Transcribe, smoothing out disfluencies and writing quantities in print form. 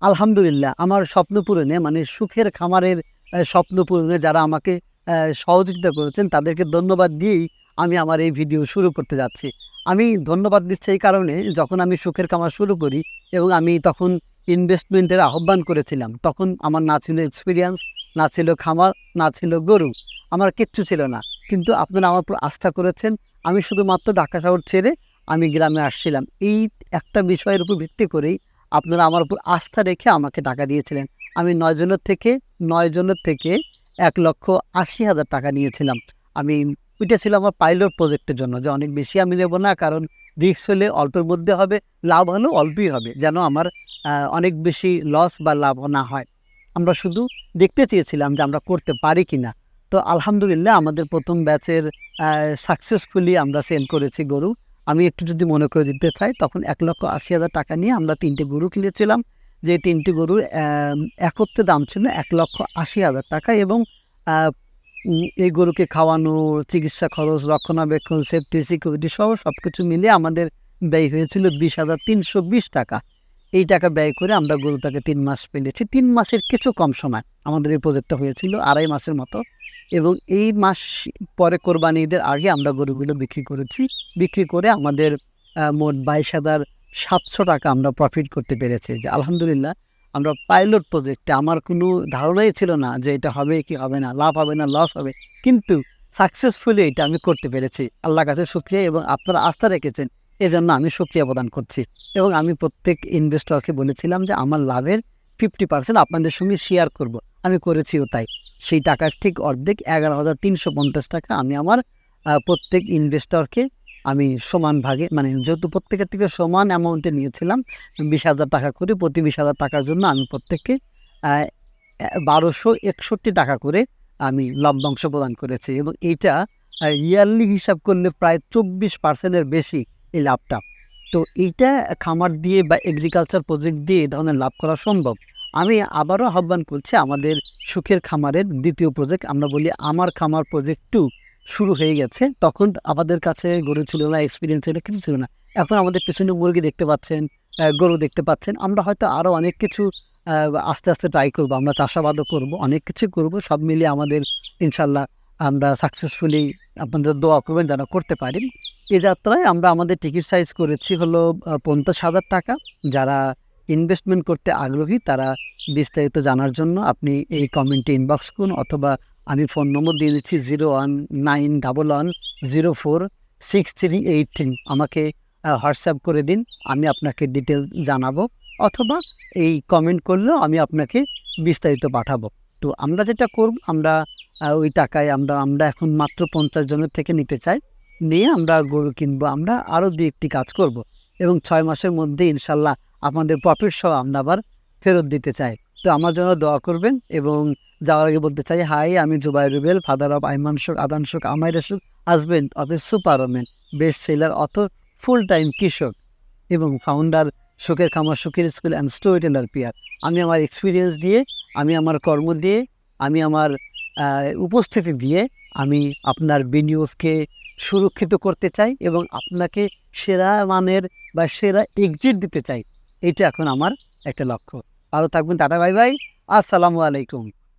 আলহামদুলিল্লাহ আমার স্বপ্ন পূরণে মানে সুখের খামারের স্বপ্ন পূরণে যারা আমাকে সহযোগিতা করেছেন তাদেরকে ধন্যবাদ দিয়েই আমি আমার এই ভিডিও শুরু করতে যাচ্ছি। আমি ধন্যবাদ দিচ্ছি এই কারণে যখন আমি সুখের খামার শুরু করি এবং আমি তখন ইনভেস্টমেন্টের আহ্বান করেছিলাম, তখন আমার না ছিল এক্সপেরিয়েন্স, না ছিল খামার, না ছিল গরু, আমার কিচ্ছু ছিল না। কিন্তু আপনারা আমার উপর আস্থা করেছেন। আমি শুধুমাত্র ঢাকা শহর ছেড়ে আমি গ্রামে আসছিলাম। এই একটা বিষয়ের উপর ভিত্তি করেই আপনারা আমার উপর আস্থা রেখে আমাকে টাকা দিয়েছিলেন। আমি ৯ জনের থেকে ১,৮০,০০০ টাকা নিয়েছিলাম। আমি ওইটা ছিল আমার পাইলট প্রজেক্টের জন্য, যে অনেক বেশি আমি নেব না, কারণ রিস্ক হলে অল্পের মধ্যে হবে, লাভ হলেও অল্পই হবে, যেন আমার অনেক বেশি লস বা লাভ না হয়। আমরা শুধু দেখতে চেয়েছিলাম যে আমরা করতে পারি কিনা। তো আলহামদুলিল্লাহ আমাদের প্রথম ব্যাচের সাকসেসফুলি আমরা সেল করেছি গরু। আমি একটু যদি মনে করে দিতে চাই, তখন ১,৮০,০০০ টাকা নিয়ে আমরা ৩টে গরু কিনেছিলাম। যে ৩টি গরুর একত্রে দাম ছিল ১,৮০,০০০ টাকা এবং আ এই গরুকে খাওয়ানো, চিকিৎসা খরচ, রক্ষণাবেক্ষণ, সেফটি, সিকিউরিটি সহ সবকিছু মিলিয়ে আমাদের ব্যয় হয়েছিল ২০,৩২০ টাকা। এই টাকা ব্যয় করে আমরা গরুটাকে ৩ মাস পেলেছি। ৩ মাসের কিছু কম সময় আমাদের এই প্রজেক্টটা হয়েছিল, ২.৫ মাসের মতো। এবং এই মাস পরে কোরবানি ঈদের আগে আমরা গরুগুলো বিক্রি করেছি। বিক্রি করে আমাদের মোট ২২,৭০০ টাকা আমরা প্রফিট করতে পেরেছি। যে আলহামদুলিল্লাহ আমরা পাইলট প্রজেক্টে আমার কোনো ধারণাই ছিল না যে এটা হবে কি হবে না, লাভ হবে না লস হবে। কিন্তু সাকসেসফুলি এটা আমি করতে পেরেছি। আল্লাহর কাছে শুকরিয়া এবং আপনারা আস্থা রেখেছেন, এজন্য আমি শুকরিয়া প্রদান করছি। এবং আমি প্রত্যেক ইনভেস্টরকে বলেছিলাম যে আমার লাভের 50% আপনাদের সঙ্গে শেয়ার করব। আমি করেছিও তাই। সেই টাকার ঠিক অর্ধেক ১১,৩৫০ টাকা আমি আমার প্রত্যেক ইনভেস্টরকে আমি সমান ভাগে, মানে যেহেতু প্রত্যেকের থেকে সমান অ্যামাউন্টে নিয়েছিলাম ২০,০০০ টাকা করে, প্রতি ২০,০০০ টাকার জন্য আমি প্রত্যেককে ১,২৬১ টাকা করে আমি লভ্যাংশ প্রদান করেছি। এবং এইটা ইয়ারলি হিসাব করলে প্রায় ২৪% বেশি এই লাভটা। তো এইটা খামার দিয়ে বা এগ্রিকালচার প্রজেক্ট দিয়ে এই ধরনের লাভ করা সম্ভব। আমি আবারও আহ্বান করছি, আমাদের সুখের খামারের ২য় প্রজেক্ট, আমরা বলি আমার খামার প্রজেক্ট 2 শুরু হয়ে গেছে। তখন আমাদের কাছে গরু ছিল না, এক্সপিরিয়েন্স ছিল, কিছু ছিল না। এখন আমাদের পেছনে মুরগি দেখতে পাচ্ছেন, গরু দেখতে পাচ্ছেন। আমরা হয়তো আরও অনেক কিছু আস্তে আস্তে ট্রাই করব। আমরা চাষাবাদও করব, অনেক কিছু করব। সব মিলিয়ে আমাদের ইনশাল্লাহ আমরা সাকসেসফুলি, আপনাদের দোয়া করবেন যেন করতে পারি। এই যাত্রায় আমরা আমাদের টিকিট সাইজ করেছি হলো ৫০,০০০ টাকা। যারা ইনভেস্টমেন্ট করতে আগ্রহী তারা বিস্তারিত জানার জন্য আপনি এই কমেন্টে ইনবক্স করুন, অথবা আমি ফোন নম্বর দিয়ে দিচ্ছি 019111046383। আমাকে হোয়াটসঅ্যাপ করে দিন, আমি আপনাকে ডিটেল জানাবো, অথবা এই কমেন্ট করলেও আমি আপনাকে বিস্তারিত পাঠাবো। তো আমরা যেটা করব, আমরা ওই টাকায় আমরা এখন মাত্র ৫০ জনের থেকে নিতে চাই। নিয়ে আমরা গরু কিনবো, আমরা আরও ২-১টি কাজ করব এবং ৬ মাসের মধ্যে ইনশাল্লাহ আপনাদের প্রফিট সহ আমরা আবার ফেরত দিতে চাই। তো আমার জন্য দোয়া করবেন। এবং যাওয়ার আগে বলতে চাই, হাই, আমি Zubair Rubel, father of Aiman Suk, Adan Suk, Amaira Suk, husband of a superman, best seller author, full time কৃষক এবং ফাউন্ডার সুখের খামার, সুখের স্কুল অ্যান্ড স্টোরি টেলার পিয়ার। আমি আমার এক্সপিরিয়েন্স দিয়ে, আমি আমার কর্ম দিয়ে, আমি আমার উপস্থিতি দিয়ে আমি আপনার বিনিয়োগকে সুরক্ষিত করতে চাই এবং আপনাকে সেরা মানের বা সেরা এক্সিট দিতে চাই। এটা এখন আমার একটা লক্ষ্য। ভালো থাকবেন। টাটা, বাই বাই, আসসালামু আলাইকুম।